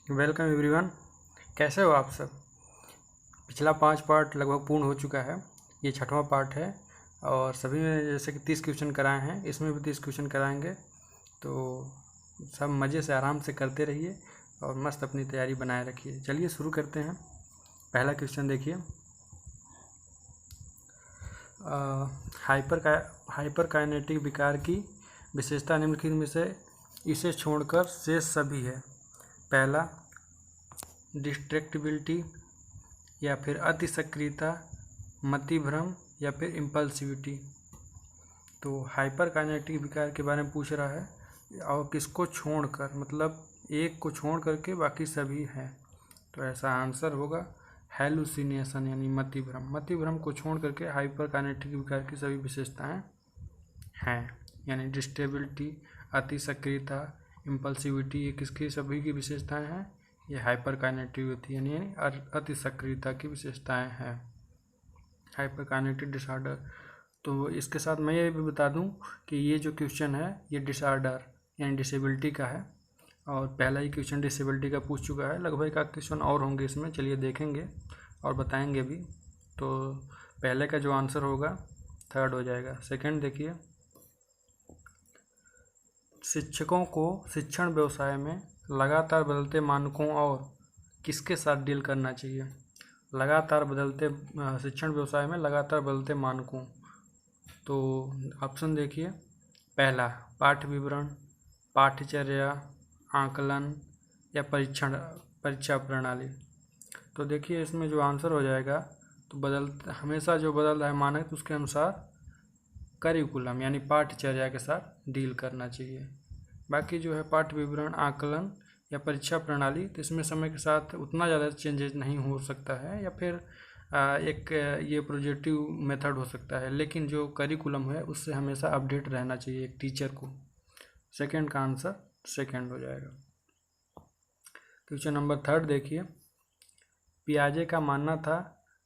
Welcome everyone. कैसे हो आप सब। पिछला 5 पार्ट लगभग पूर्ण हो चुका है। ये 6वां पार्ट है और सभी में जैसे कि 30 क्वेश्चन कराए हैं, इसमें भी 30 क्वेश्चन कराएंगे। तो सब मज़े से आराम से करते रहिए और मस्त अपनी तैयारी बनाए रखिए। चलिए शुरू करते हैं। पहला क्वेश्चन देखिए। हाइपर काइनेटिक विकार की विशेषता निम्नलिखित में से इसे छोड़कर शेष सभी है। पहला डिस्ट्रैक्टिबिलिटी, या फिर अति सक्रियता, मतिभ्रम, या फिर इम्पल्सिविटी। तो हाइपर काइनेटिक विकार के बारे में पूछ रहा है और किसको छोड़कर, मतलब एक को छोड़ करके बाकी सभी हैं। तो ऐसा आंसर होगा हैलुसिनेशन यानी मतिभ्रम। मतिभ्रम को छोड़ करके हाइपर काइनेटिक विकार की सभी विशेषताएं हैं, यानी डिस्टेबिलिटी, अति सक्रियता, इम्पल्सिविटी, ये किसकी सभी की विशेषताएं हैं। ये हाइपर काइनेटिविटी यानी अति सक्रियता की विशेषताएं हैं, हाइपर काइनेटिक डिसऑर्डर। तो इसके साथ मैं ये भी बता दूं कि ये जो क्वेश्चन है ये डिसऑर्डर यानी डिसेबिलिटी का है और पहला ही क्वेश्चन डिसेबिलिटी का पूछ चुका है। लगभग एक क्वेश्चन और होंगे इसमें, चलिए देखेंगे और बताएंगे भी। तो पहले का जो आंसर होगा 3rd हो जाएगा। सेकंड देखिए, शिक्षकों को शिक्षण व्यवसाय में लगातार बदलते मानकों और किसके साथ डील करना चाहिए। लगातार बदलते शिक्षण व्यवसाय में लगातार बदलते मानकों। तो ऑप्शन देखिए, पहला पाठ्य विवरण, पाठ्यचर्या, आकलन, या परीक्षा प्रणाली। तो देखिए इसमें जो आंसर हो जाएगा, तो हमेशा जो बदल रहा है मानक, तो उसके अनुसार करिकुलम यानी पाठ्यचर्या के साथ डील करना चाहिए। बाकी जो है पाठ्य विवरण, आकलन या परीक्षा प्रणाली, तो इसमें समय के साथ उतना ज़्यादा चेंजेस नहीं हो सकता है, या फिर एक ये प्रोजेक्टिव मेथड हो सकता है, लेकिन जो करिकुलम है उससे हमेशा अपडेट रहना चाहिए एक टीचर को। सेकंड का आंसर सेकंड हो जाएगा। क्वेश्चन नंबर 3rd देखिए, पियाजे का मानना था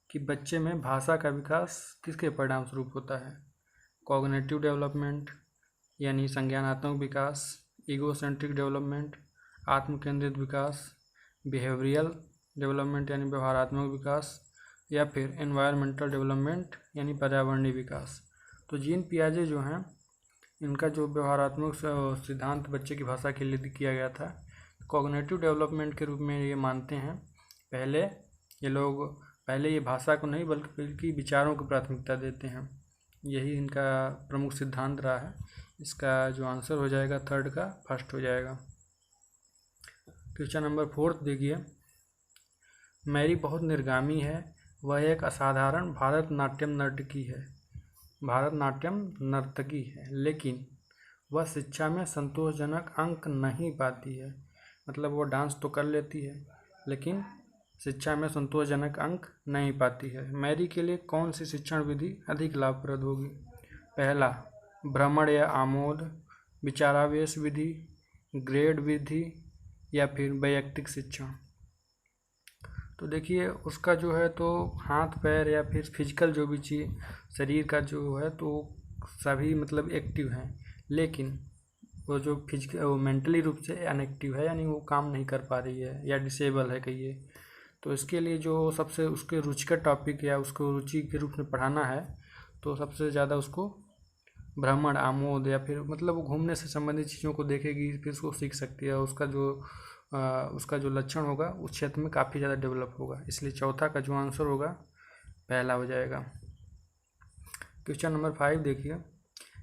कि बच्चे में भाषा का विकास किसके परिणाम स्वरूप होता है। कॉग्निटिव डेवलपमेंट यानी संज्ञानात्मक विकास, ईगोसेंट्रिक डेवलपमेंट, आत्म केंद्रित विकास, बिहेवियरल डेवलपमेंट यानी व्यवहारात्मक विकास, या फिर एनवायरमेंटल डेवलपमेंट यानी पर्यावरणीय विकास। तो जीन पियाजे जो हैं, इनका जो व्यवहारात्मक सिद्धांत बच्चे की भाषा के लिए किया गया था, कॉग्निटिव डेवलपमेंट के रूप में ये मानते हैं। पहले ये भाषा को नहीं बल्कि विचारों को प्राथमिकता देते हैं। यही इनका प्रमुख सिद्धांत रहा है। इसका जो आंसर हो जाएगा 3rd का 1st हो जाएगा। क्वेश्चन नंबर 4th देखिए, मैरी बहुत निर्गामी है, वह एक असाधारण भारतनाट्यम नर्तकी है, लेकिन वह शिक्षा में संतोषजनक अंक नहीं पाती है। मतलब वो डांस तो कर लेती है लेकिन शिक्षा में संतोषजनक अंक नहीं पाती है। मैरी के लिए कौन सी शिक्षण विधि अधिक लाभप्रद होगी। पहला भ्रमण या आमोद, विचारावेश विधि, ग्रेड विधि, या फिर वैयक्तिक शिक्षण। तो देखिए उसका जो है तो हाथ पैर या फिर फिजिकल जो भी चीज़ शरीर का जो है तो सभी मतलब एक्टिव हैं, लेकिन वो जो फिजिकल वो मेंटली रूप से अनएक्टिव है, यानी वो काम नहीं कर पा रही है या डिसेबल है कहिए। तो इसके लिए जो सबसे उसके रुचिकर टॉपिक या उसको रुचि के रूप में पढ़ाना है, तो सबसे ज़्यादा उसको भ्रमण, आमोद, या फिर मतलब वो घूमने से संबंधित चीज़ों को देखेगी, फिर उसको सीख सकती है। उसका जो लक्षण होगा उस क्षेत्र में काफ़ी ज़्यादा डेवलप होगा। इसलिए चौथा का जो आंसर होगा पहला हो जाएगा। क्वेश्चन नंबर 5 देखिए,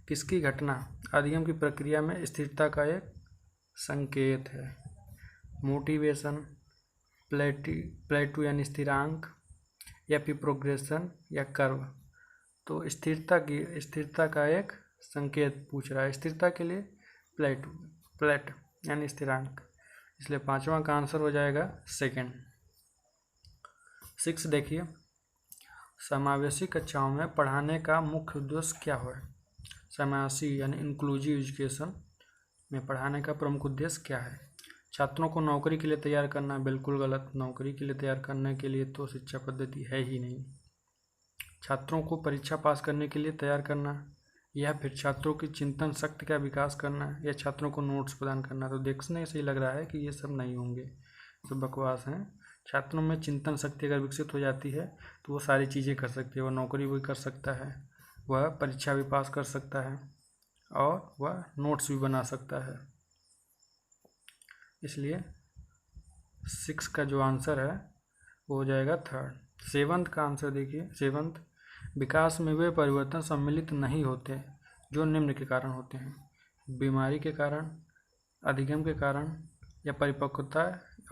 किसकी घटना अधिगम की प्रक्रिया में स्थिरता का एक संकेत है। मोटिवेशन, प्लेटू यानी स्थिरांक, या फिर प्रोग्रेशन, या कर्व। तो स्थिरता का एक संकेत पूछ रहा है। स्थिरता के लिए प्लेट यानी स्थिरांक, इसलिए 5वां का आंसर हो जाएगा सेकंड। 6 देखिए, समावेशी कक्षाओं में पढ़ाने का मुख्य उद्देश्य क्या है। समावेशी यानी इंक्लूसिव एजुकेशन में पढ़ाने का प्रमुख उद्देश्य क्या है। छात्रों को नौकरी के लिए तैयार करना, बिल्कुल गलत। नौकरी के लिए तैयार करने के लिए तो शिक्षा पद्धति है ही नहीं। छात्रों को परीक्षा पास करने के लिए तैयार करना, या फिर छात्रों की चिंतन शक्ति का विकास करना, या छात्रों को नोट्स प्रदान करना। तो देखने से ही लग रहा है कि ये सब नहीं होंगे। सब बकवास हैं। छात्रों में चिंतन शक्ति अगर विकसित हो जाती है तो वो सारी चीज़ें कर सकती है। वह नौकरी भी कर सकता है, वह परीक्षा भी पास कर सकता है और वह नोट्स भी बना सकता है। इसलिए 6 का जो आंसर है वो हो जाएगा 3rd। 7th का आंसर देखिए। 7th, विकास में वे परिवर्तन सम्मिलित नहीं होते जो निम्न के कारण होते हैं: बीमारी के कारण, अधिगम के कारण, या परिपक्वता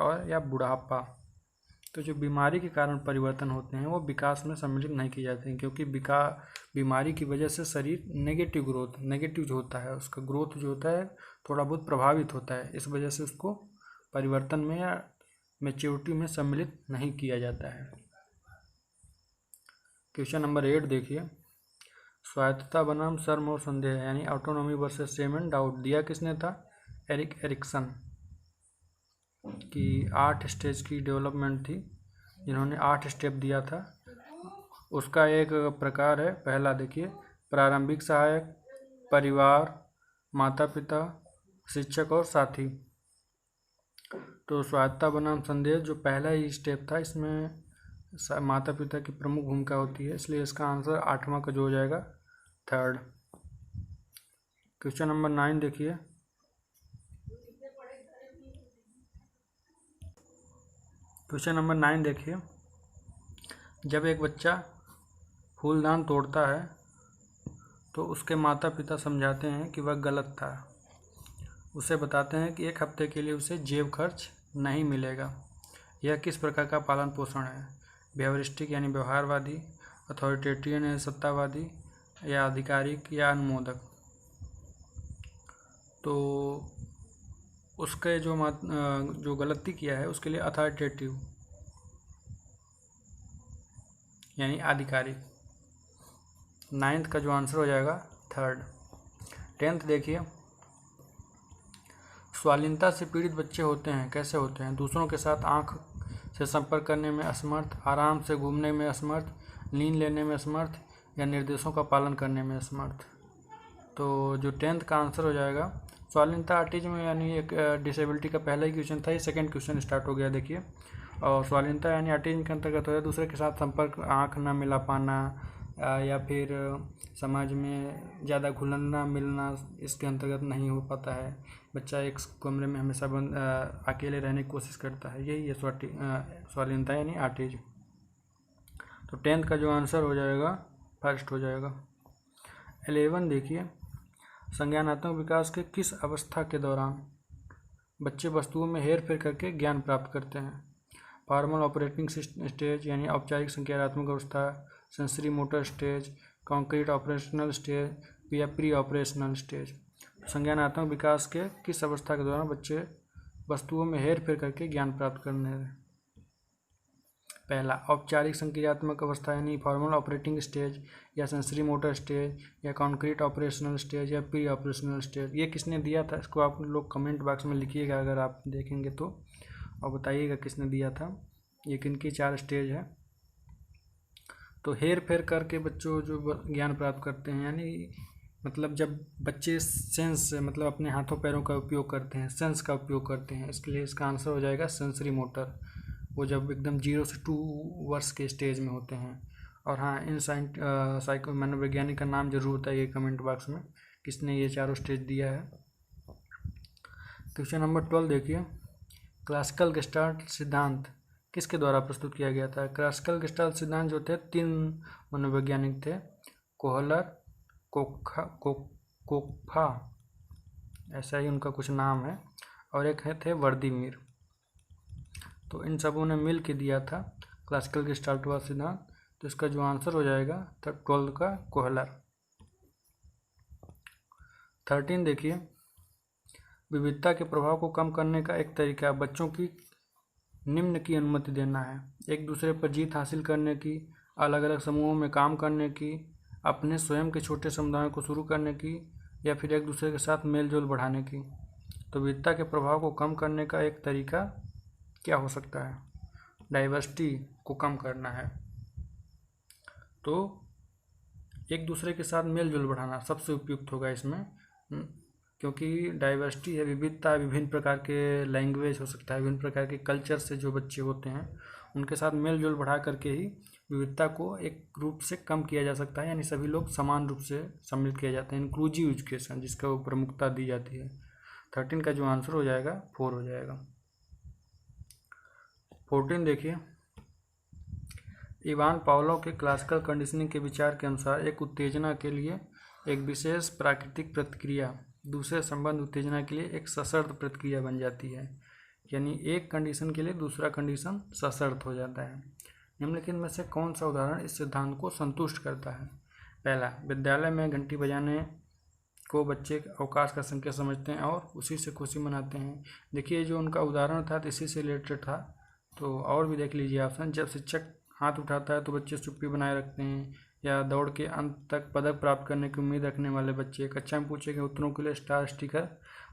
और या बुढ़ापा। तो जो बीमारी के कारण परिवर्तन होते हैं वो विकास में सम्मिलित नहीं किए जाते हैं, क्योंकि बीमारी की वजह से शरीर नेगेटिव जो होता है, उसका ग्रोथ जो होता है थोड़ा बहुत प्रभावित होता है। इस वजह से उसको परिवर्तन में या मैच्योरिटी में सम्मिलित नहीं किया जाता है। क्वेश्चन नंबर 8 देखिए। स्वायत्तता बनाम शर्म और संदेह यानी autonomy versus shame and doubt दिया किसने था? एरिक एरिक्सन की 8 स्टेज की डेवलपमेंट थी, जिन्होंने 8 स्टेप दिया था। उसका एक प्रकार है, पहला देखिए, प्रारंभिक सहायक, परिवार, माता पिता, शिक्षक और साथी। तो स्वायत्तता बनाम संदेह जो पहला ही स्टेप था, इसमें माता पिता की प्रमुख भूमिका होती है, इसलिए इसका आंसर 8वां का जो हो जाएगा 3rd। क्वेश्चन नंबर 9 देखिए। क्वेश्चन नंबर 9 देखिए। जब एक बच्चा फूलदान तोड़ता है तो उसके माता पिता समझाते हैं कि वह गलत था। उसे बताते हैं कि 1 हफ्ते के लिए उसे जेब खर्च नहीं मिलेगा। यह किस प्रकार का पालन पोषण है? व्यवहारिस्टिक यानी व्यवहारवादी, अथॉरिटेरियन यानी सत्तावादी, या आधिकारिक या अनुमोदक। तो उसके जो गलती किया है उसके लिए अथॉरिटेटिव यानी आधिकारिक। 9th का जो आंसर हो जाएगा 3rd। 10th देखिए। स्वालीनता से पीड़ित बच्चे होते हैं, कैसे होते हैं? दूसरों के साथ आँख से संपर्क करने में असमर्थ, आराम से घूमने में असमर्थ, नींद लेने में असमर्थ, या निर्देशों का पालन करने में असमर्थ। तो जो 10th का आंसर हो जाएगा स्वालीनता ऑटिज्म यानी एक डिसेबिलिटी का पहला ही क्वेश्चन था, ये 2nd क्वेश्चन स्टार्ट हो गया देखिए। और स्वालीनता यानी ऑटिज्म के अंतर्गत हो दूसरे के साथ संपर्क, आँख न मिला पाना, या फिर समाज में ज़्यादा घुलना मिलना इसके अंतर्गत नहीं हो पाता है। बच्चा एक कमरे में हमेशा बंद अकेले रहने की कोशिश करता है, यही है स्वालीनता यानी ऑटिज्म। तो 10th का जो आंसर हो जाएगा 1st हो जाएगा। 11 देखिए। संज्ञानात्मक विकास के किस अवस्था के दौरान बच्चे वस्तुओं में हेर फेर करके ज्ञान प्राप्त करते हैं? फॉर्मल ऑपरेटिंग स्टेज यानी औपचारिक संज्ञानात्मक अवस्था, sensory motor stage, concrete operational stage, या प्री ऑपरेशनल स्टेज। संज्ञानात्मक विकास के किस अवस्था के दौरान बच्चे वस्तुओं में हेर फेर करके ज्ञान प्राप्त करने हैं? पहला, औपचारिक संक्रियात्मक अवस्था यानी फॉर्मल ऑपरेटिंग स्टेज, या सेंसरी मोटर स्टेज, या कॉन्क्रीट ऑपरेशनल स्टेज, या प्री ऑपरेशनल स्टेज। ये किसने दिया था? इसको आप लोग कमेंट बॉक्स में लिखिएगा अगर आप देखेंगे तो, और बताइएगा किसने दिया था। ये किनकी 4 स्टेज है। तो हेर फेर करके बच्चों जो ज्ञान प्राप्त करते हैं, यानी मतलब जब बच्चे सेंस मतलब अपने हाथों पैरों का उपयोग करते हैं, सेंस का उपयोग करते हैं, इसके लिए इसका आंसर हो जाएगा सेंसरी मोटर। वो जब एकदम 0 से 2 वर्ष के स्टेज में होते हैं। और हाँ, इन साइको मनोवैज्ञानिक का नाम जरूर बताइए कमेंट बॉक्स में, किसने ये 4 स्टेज दिया है। क्वेश्चन नंबर 12 देखिए। क्लासिकल गेस्टाल्ट सिद्धांत किसके द्वारा प्रस्तुत किया गया था? क्लासिकल गेस्टाल्ट सिद्धांत जो थे 3 मनोवैज्ञानिक थे, कोहलर, कोप्फा, ऐसा ही उनका कुछ नाम है, और एक थे वर्दीमीर। तो इन सबों ने मिल के दिया था क्लासिकल गेस्टाल्ट वाद सिद्धांत। तो इसका जो आंसर हो जाएगा 12 का कोहलर। 13 देखिए। विविधता के प्रभाव को कम करने का एक तरीका बच्चों की निम्न की अनुमति देना है: एक दूसरे पर जीत हासिल करने की, अलग अलग समूहों में काम करने की, अपने स्वयं के छोटे समुदायों को शुरू करने की, या फिर एक दूसरे के साथ मेल जोल बढ़ाने की। तो विविधता के प्रभाव को कम करने का एक तरीका क्या हो सकता है? डाइवर्सिटी को कम करना है, तो एक दूसरे के साथ मेल जोल बढ़ाना सबसे उपयुक्त होगा इसमें। क्योंकि डाइवर्सिटी है, विविधता है, विभिन्न प्रकार के लैंग्वेज हो सकता है, विभिन्न प्रकार के कल्चर से जो बच्चे होते हैं उनके साथ मेल जोल बढ़ा करके ही विविधता को एक रूप से कम किया जा सकता है, यानी सभी लोग समान रूप से सम्मिलित किया जाता है, इंक्लूसिव एजुकेशन जिसका प्रमुखता दी जाती है। 13 का जो आंसर हो जाएगा 4 हो जाएगा। 14 देखिए, इवान पावलोव के क्लासिकल कंडीशनिंग के विचार के अनुसार एक उत्तेजना के लिए एक विशेष प्राकृतिक प्रतिक्रिया दूसरे संबंध उत्तेजना के लिए एक सशर्त प्रतिक्रिया बन जाती है, यानी एक कंडीशन के लिए दूसरा कंडीशन सशर्त हो जाता है। निम्नलिखित में से कौन सा उदाहरण इस सिद्धांत को संतुष्ट करता है? पहला, विद्यालय में घंटी बजाने को बच्चे अवकाश का संकेत समझते हैं और उसी से खुशी मनाते हैं। देखिए जो उनका उदाहरण था तो इसी से रिलेटेड था, तो और भी देख लीजिए ऑप्शन। जब शिक्षक हाथ उठाता है तो बच्चे चुप्पी बनाए रखते हैं, या दौड़ के अंत तक पदक प्राप्त करने की उम्मीद रखने वाले बच्चे, कक्षा में पूछे गए उत्तरों के लिए स्टार स्टिकर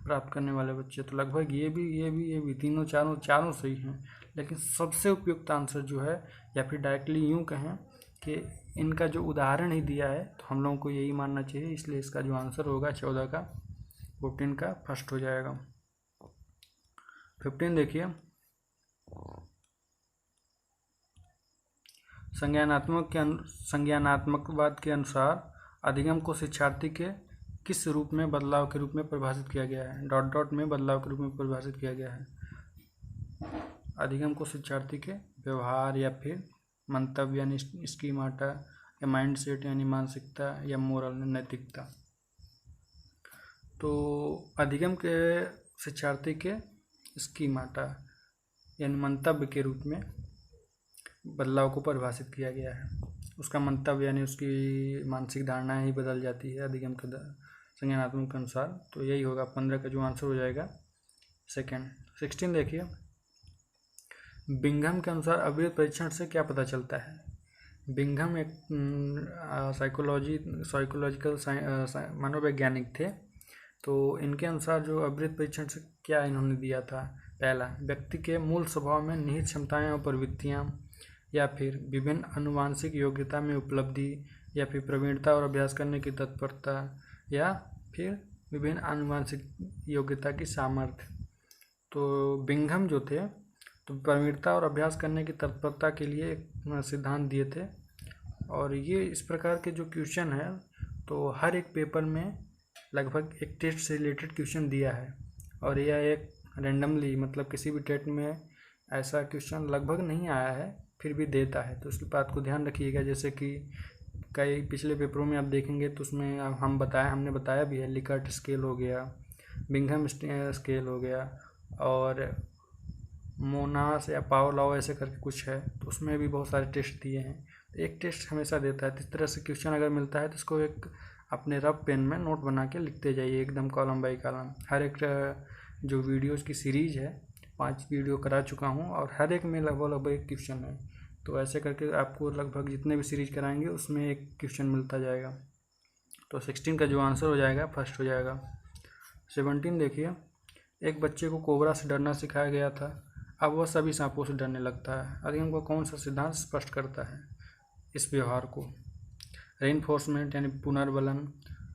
प्राप्त करने वाले बच्चे। तो लगभग ये भी तीनों चारों सही हैं, लेकिन सबसे उपयुक्त आंसर जो है, या फिर डायरेक्टली यूँ कहें कि इनका जो उदाहरण ही दिया है तो हम लोगों को यही मानना चाहिए, इसलिए इसका जो आंसर होगा 14 का 14 का फर्स्ट हो जाएगा। 15 देखिए, संज्ञानात्मकवाद के अनुसार अधिगम को शिक्षार्थी के किस रूप में बदलाव के रूप में परिभाषित किया गया है? डॉट डॉट में बदलाव के रूप में परिभाषित किया गया है। अधिगम को शिक्षार्थी के व्यवहार या फिर मंतव्य यानी स्कीमाटा, या माइंडसेट यानी मानसिकता, या मोरल नैतिकता। तो अधिगम के शिक्षार्थी के स्कीमाटा यानी मंतव्य के रूप में बदलाव को परिभाषित किया गया है। उसका मंतव्य यानी उसकी मानसिक धारणाएं ही बदल जाती है अधिगम के संज्ञानात्मक के अनुसार। तो यही होगा 15 का जो आंसर हो जाएगा सेकेंड। 16 देखिए, बिंघम के अनुसार अवयव परीक्षण से क्या पता चलता है? बिंघम एक साइकोलॉजिकल मनोवैज्ञानिक थे। तो इनके अनुसार जो अवयव परीक्षण से क्या इन्होंने दिया था? पहला, व्यक्ति के मूल स्वभाव में निहित क्षमताएं और प्रवृत्तियां, या फिर विभिन्न आनुवांशिक योग्यता में उपलब्धि, या फिर प्रवीणता और अभ्यास करने की तत्परता, या फिर विभिन्न आनुवांशिक योग्यता की सामर्थ्य। तो बिंघम जो थे तो प्रवीणता और अभ्यास करने की तत्परता के लिए एक सिद्धांत दिए थे, और ये इस प्रकार के जो क्वेश्चन है तो हर एक पेपर में लगभग एक टेस्ट से रिलेटेड क्वेश्चन दिया है, और यह एक रेंडमली मतलब किसी भी टेस्ट में ऐसा क्वेश्चन लगभग नहीं आया है, फिर भी देता है। तो इस बात को ध्यान रखिएगा। जैसे कि कई पिछले पेपरों में आप देखेंगे तो उसमें हमने बताया भी है, लिकर्ट स्केल हो गया, बिंघम स्केल हो गया, और मोनास या पावलोव ऐसे करके कुछ है, तो उसमें भी बहुत सारे टेस्ट दिए हैं। एक टेस्ट हमेशा देता है। तो इस तरह से क्वेश्चन अगर मिलता है तो इसको एक अपने रफ पेन में नोट बना के लिखते जाइए, एकदम कॉलम बाई कॉलम। हर एक जो वीडियोज़ की सीरीज़ है, 5 वीडियो करा चुका हूँ, और हर एक में लगभग एक क्वेश्चन है। तो ऐसे करके आपको लगभग जितने भी सीरीज कराएंगे उसमें एक क्वेश्चन मिलता जाएगा। तो 16 का जो आंसर हो जाएगा फर्स्ट हो जाएगा। 17 देखिए, एक बच्चे को कोबरा से डरना सिखाया गया था, अब वह सभी सांपों से डरने लगता है। अधिगम का कौन सा सिद्धांत स्पष्ट करता है इस व्यवहार को? रेनफोर्समेंट यानी पुनर्बलन,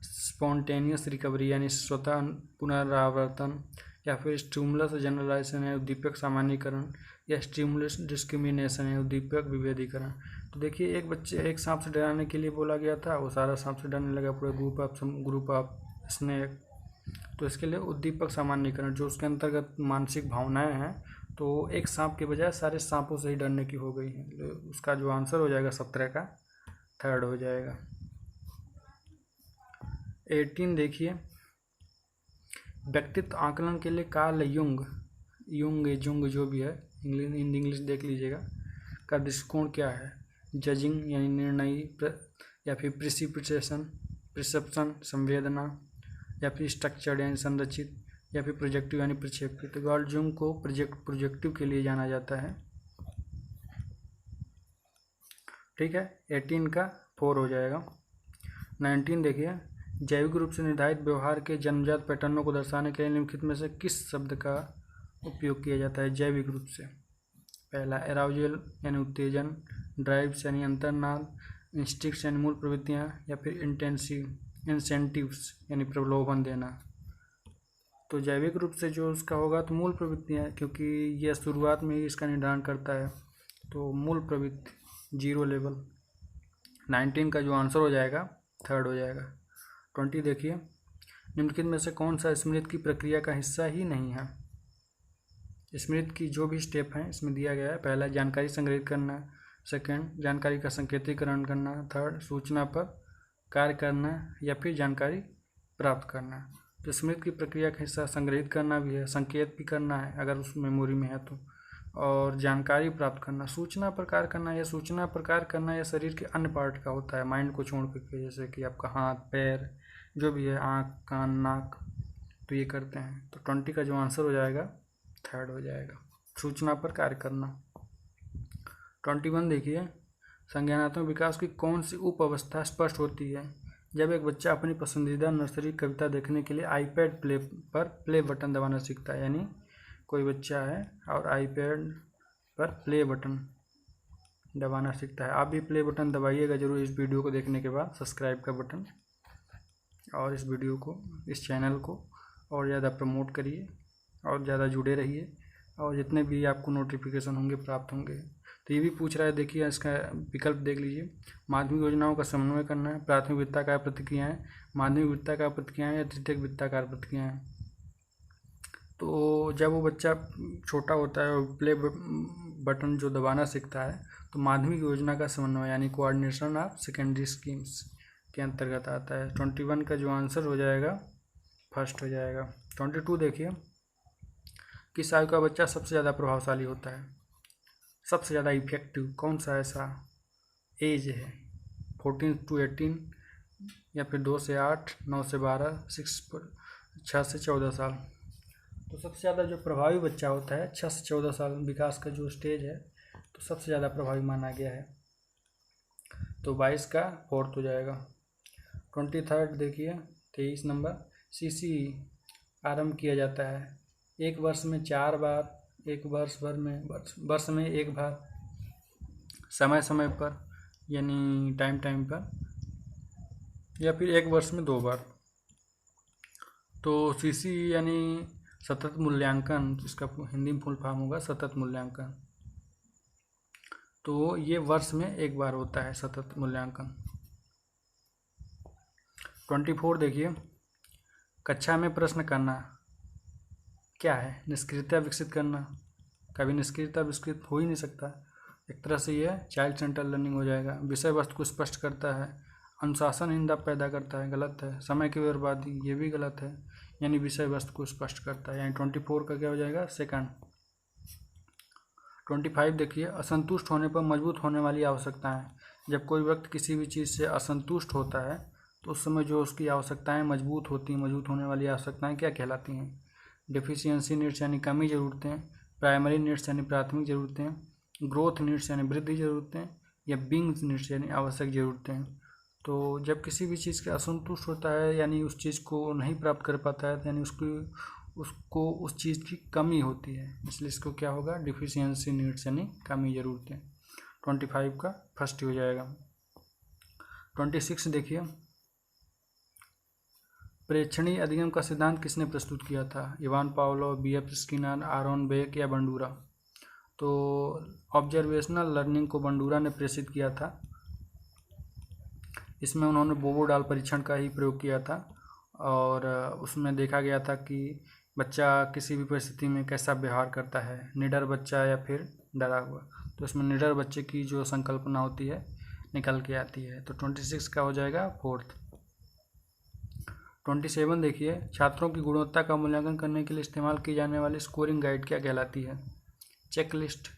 स्पॉन्टेनियस रिकवरी यानी स्वतः पुनरावर्तन, या फिर स्टिमुलस जनरलाइजेशन है उद्दीपक सामान्यीकरण, या स्टिमुलस डिस्क्रिमिनेशन है उद्दीपक विभेदीकरण। तो देखिए, एक बच्चे एक सांप से डराने के लिए बोला गया था, वो सारा सांप से डरने लगा, पूरा ग्रुप ऑफ स्नेक। तो इसके लिए उद्दीपक सामान्यीकरण जो उसके अंतर्गत मानसिक भावनाएं हैं, तो एक सांप के बजाय सारे सांपों से ही डरने की हो गई हैं। तो उसका जो आंसर हो जाएगा 17 का थर्ड हो जाएगा। 18 देखिए, व्यक्तित्व आकलन के लिए कार्ल जुंग जो भी है, इंग्लिश देख लीजिएगा, का दृष्टिकोण क्या है? जजिंग यानी निर्णयी, या फिर प्रिसेप्शन संवेदना, या फिर स्ट्रक्चर्ड यानी संरचित, या फिर प्रोजेक्टिव यानी प्रक्षेपित। तो कार्ल जुंग को प्रोजेक्टिव के लिए जाना जाता है। ठीक है, 18 का 4 हो जाएगा। 19 देखिए, जैविक रूप से निर्धारित व्यवहार के जन्मजात पैटर्नों को दर्शाने के लिए निम्नलिखित में से किस शब्द का उपयोग किया जाता है जैविक रूप से? पहला, एराउजल यानी उत्तेजन, ड्राइव्स यानी अंतर्नाद, इंस्टिक्ट्स यानी मूल प्रवृत्तियाँ, या फिर इंसेंटिव्स यानी प्रलोभन देना। तो जैविक रूप से जो उसका होगा तो मूल प्रवृत्तियाँ, क्योंकि यह शुरुआत में ही इसका निर्धारण करता है। तो मूल प्रवृत्ति 0 लेवल। 19 का जो आंसर हो जाएगा 3rd हो जाएगा। 20 देखिए, निम्नलिखित में से कौन सा स्मृति की प्रक्रिया का हिस्सा ही नहीं है। स्मृति की जो भी स्टेप हैं इसमें दिया गया है। पहला, जानकारी संग्रहित करना। सेकंड, जानकारी का संकेतीकरण करना। थर्ड, सूचना पर कार्य करना या फिर जानकारी प्राप्त करना। तो स्मृति की प्रक्रिया का हिस्सा संग्रहित करना भी है, संकेत भी करना है अगर उस मेमोरी में है तो, और जानकारी प्राप्त करना। सूचना पर कार्य करना या सूचना पर कार्य करना या शरीर के अन्य पार्ट का होता है, माइंड को छोड़ करके, जैसे कि आपका हाथ, पैर, जो भी है, आँख, कान, नाक, तो ये करते हैं। तो 20 का जो आंसर हो जाएगा 3rd हो जाएगा, सूचना पर कार्य करना। 21 देखिए, संज्ञानात्मक विकास की कौन सी उप अवस्था स्पष्ट होती है जब एक बच्चा अपनी पसंदीदा नर्सरी कविता देखने के लिए आईपैड प्ले बटन दबाना सीखता है। यानी कोई बच्चा है और आईपैड पर प्ले बटन दबाना सीखता है। आप भी प्ले बटन दबाइएगा जरूर इस वीडियो को देखने के बाद, सब्सक्राइब का बटन, और इस वीडियो को, इस चैनल को और ज़्यादा प्रमोट करिए और ज़्यादा जुड़े रहिए, और जितने भी आपको नोटिफिकेशन होंगे प्राप्त होंगे। तो ये भी पूछ रहा है, देखिए इसका विकल्प देख लीजिए। माध्यमिक योजनाओं का समन्वय करना है, प्राथमिक वृत्ताकार प्रतिक्रियाएं, माध्यमिक वृत्ताकार प्रतिक्रियाएं या तृतीयक वृत्ताकार प्रतिक्रियाएं। तो जब वो बच्चा छोटा होता है और प्ले बटन जो दबाना सीखता है तो माध्यमिक योजना का समन्वय यानी कोऑर्डिनेशन ऑफ सेकेंडरी स्कीम्स के अंतर्गत आता है। 21 का जो आंसर हो जाएगा 1st हो जाएगा। 22 देखिए, किस आयु का बच्चा सबसे ज़्यादा प्रभावशाली होता है, सबसे ज़्यादा इफेक्टिव, कौन सा ऐसा एज है? 14 to 18 या फिर 2 से 8, 9 से 12, 6 से 14 साल। तो सबसे ज़्यादा जो प्रभावी बच्चा होता है 6 से 14 साल विकास का जो स्टेज है, तो सबसे ज़्यादा प्रभावी माना गया है। तो 22 का 4th हो जाएगा। 23rd देखिए, 23 नंबर, CCE आरंभ किया जाता है एक वर्ष में 4 बार, एक वर्ष में एक बार, समय समय पर यानी टाइम पर, या फिर एक वर्ष में 2 बार। तो CCE यानी सतत मूल्यांकन, जिसका हिंदी में फुल फॉर्म होगा सतत मूल्यांकन। तो ये वर्ष में एक बार होता है सतत मूल्यांकन। 24 देखिए, कक्षा में प्रश्न करना क्या है? निष्क्रियता विकसित करना। कभी निष्क्रियता विकसित हो ही नहीं सकता। एक तरह से यह चाइल्ड सेंटर लर्निंग हो जाएगा। विषय वस्तु को स्पष्ट करता है, अनुशासनहीनता पैदा करता है, गलत है। समय की बर्बादी, ये भी गलत है, यानी विषय वस्तु को स्पष्ट करता है, यानी 24 का क्या हो जाएगा? 2nd। 25 देखिए, असंतुष्ट होने पर मजबूत होने वाली आवश्यकताएं। जब कोई व्यक्ति किसी भी चीज़ से असंतुष्ट होता है तो उस समय जो उसकी आवश्यकताएं मजबूत होती हैं, मजबूत होने वाली आवश्यकताएं क्या कहलाती हैं? डेफिशिएंसी नीड्स यानी कमी ज़रूरतें, प्राइमरी नीड्स यानी प्राथमिक ज़रूरतें, ग्रोथ नीड्स यानी वृद्धि ज़रूरतें, या बिंग्स नीड्स यानी आवश्यक ज़रूरतें। तो जब किसी भी चीज़ का असंतुष्ट होता है यानी उस चीज़ को नहीं प्राप्त कर पाता है, यानी उसको उस चीज़ की कमी होती है, इसलिए इसको क्या होगा? डिफिशियंसी नीड्स यानी कमी ज़रूरतें। 25 का 1st हो जाएगा। 26 देखिए, प्रेक्षणीय अधिगम का सिद्धांत किसने प्रस्तुत किया था? Ivan Pavlov, BF Skinner, Aaron Beck या बंडूरा? तो ऑब्जर्वेशनल लर्निंग को बंडूरा ने प्रेषित किया था। इसमें उन्होंने बोबो डाल परीक्षण का ही प्रयोग किया था, और उसमें देखा गया था कि बच्चा किसी भी परिस्थिति में कैसा व्यवहार करता है, निडर बच्चा या फिर डरा हुआ। तो इसमें निडर बच्चे की जो संकल्पना होती है निकल के आती है। तो 26 का हो जाएगा 4th। 27 देखिए, छात्रों की गुणवत्ता का मूल्यांकन करने के लिए इस्तेमाल की जाने वाली स्कोरिंग गाइड क्या कहलाती है? Checklist,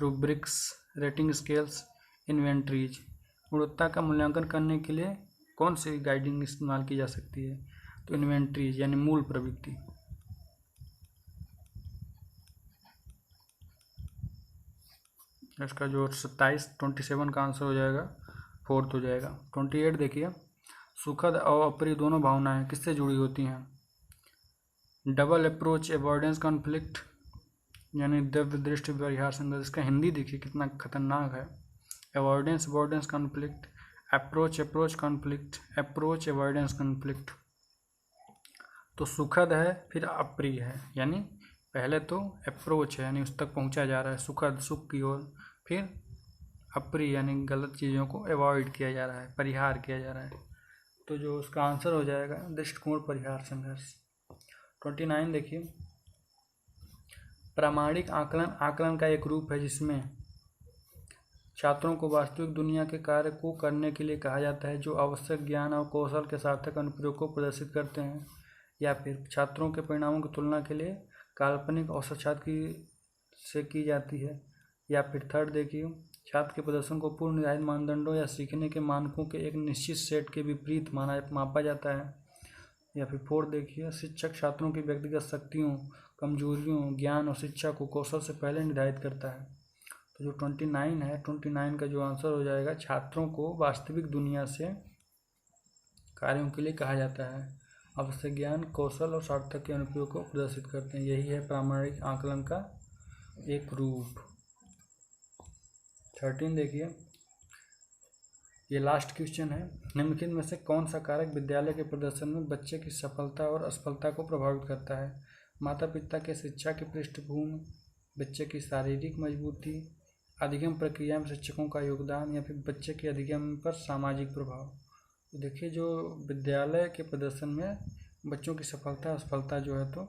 rubrics, rating scales, inventories. गुणवत्ता का मूल्यांकन करने के लिए कौन सी गाइडिंग इस्तेमाल की जा सकती है? तो इन्वेंट्रीज यानी मूल प्रवृत्ति। इसका जो 27 का आंसर हो जाएगा 4th हो जाएगा। 28 देखिए, सुखद और अप्रिय दोनों भावनाएं किससे जुड़ी होती हैं? डबल अप्रोच, अवॉइडेंस कॉन्फ्लिक्ट यानी दिव्य दृष्टि परिहार संघर्ष। इसका हिंदी देखिए कितना खतरनाक है। Avoidance conflict, approach conflict, approach avoidance conflict. तो सुखद है, फिर अप्रिय है, यानी पहले तो अप्रोच है यानी उस तक पहुंचा जा रहा है सुखद सुख की ओर, फिर अप्रिय यानी गलत चीज़ों को अवॉइड किया जा रहा है, परिहार किया जा रहा है। तो जो उसका आंसर हो जाएगा दृष्टिकोण परिहार संघर्ष। 29 देखिए, प्रामाणिक आकलन आकलन का एक रूप है जिसमें छात्रों को वास्तविक दुनिया के कार्य को करने के लिए कहा जाता है जो आवश्यक ज्ञान और कौशल के सार्थक अनुप्रयोग को प्रदर्शित करते हैं, या फिर छात्रों के परिणामों की तुलना के लिए काल्पनिक औसत छात्र से की जाती है, या फिर थर्ड देखिए, छात्र के प्रदर्शन को पूर्व निर्धारित मानदंडों या सीखने के मानकों के एक निश्चित सेट के विपरीत मापा जाता है, या फिर फोर्थ देखिए, शिक्षक छात्रों की व्यक्तिगत शक्तियों, कमजोरियों, ज्ञान और शिक्षा को कौशल से पहले निर्धारित करता है। तो जो 29 है, 29 का जो आंसर हो जाएगा, छात्रों को वास्तविक दुनिया से कार्यों के लिए कहा जाता है, आवश्यक ज्ञान, कौशल और सार्थक के अनुप्रयोग को प्रदर्शित करते हैं। यही है प्रामाणिक आकलन का एक रूप। 13 देखिए, ये लास्ट क्वेश्चन है, निम्नलिखित में से कौन सा कारक विद्यालय के प्रदर्शन में बच्चे की सफलता और असफलता को प्रभावित करता है? माता पिता के शिक्षा की पृष्ठभूमि, बच्चे की शारीरिक मजबूती, अधिगम प्रक्रिया में शिक्षकों का योगदान, या फिर बच्चे के अधिगम पर सामाजिक प्रभाव। तो देखिए, जो विद्यालय के प्रदर्शन में बच्चों की सफलता असफलता जो है तो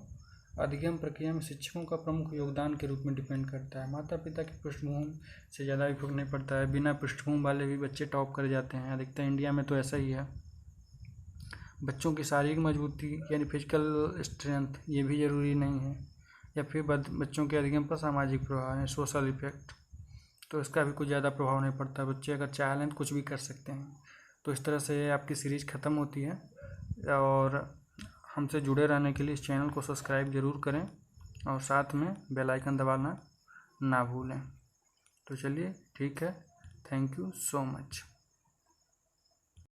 अधिगम प्रक्रिया में शिक्षकों का प्रमुख योगदान के रूप में डिपेंड करता है। माता पिता की पृष्ठभूमि से ज़्यादा भी फर्क नहीं पड़ता है, बिना पृष्ठभूमि वाले भी बच्चे टॉप कर जाते हैं, अधिकतर इंडिया में तो ऐसा ही है। बच्चों की शारीरिक मजबूती यानी फिजिकल स्ट्रेंथ, ये भी ज़रूरी नहीं है, या फिर बच्चों के अधिगम पर सामाजिक प्रभाव यानी सोशल इफेक्ट, तो इसका भी कुछ ज़्यादा प्रभाव नहीं पड़ता। बच्चे अगर चाह लें तो कुछ भी कर सकते हैं। तो इस तरह से आपकी सीरीज़ ख़त्म होती है, और हमसे जुड़े रहने के लिए इस चैनल को सब्सक्राइब ज़रूर करें और साथ में बेल आइकन दबाना ना भूलें। तो चलिए ठीक है, थैंक यू सो मच।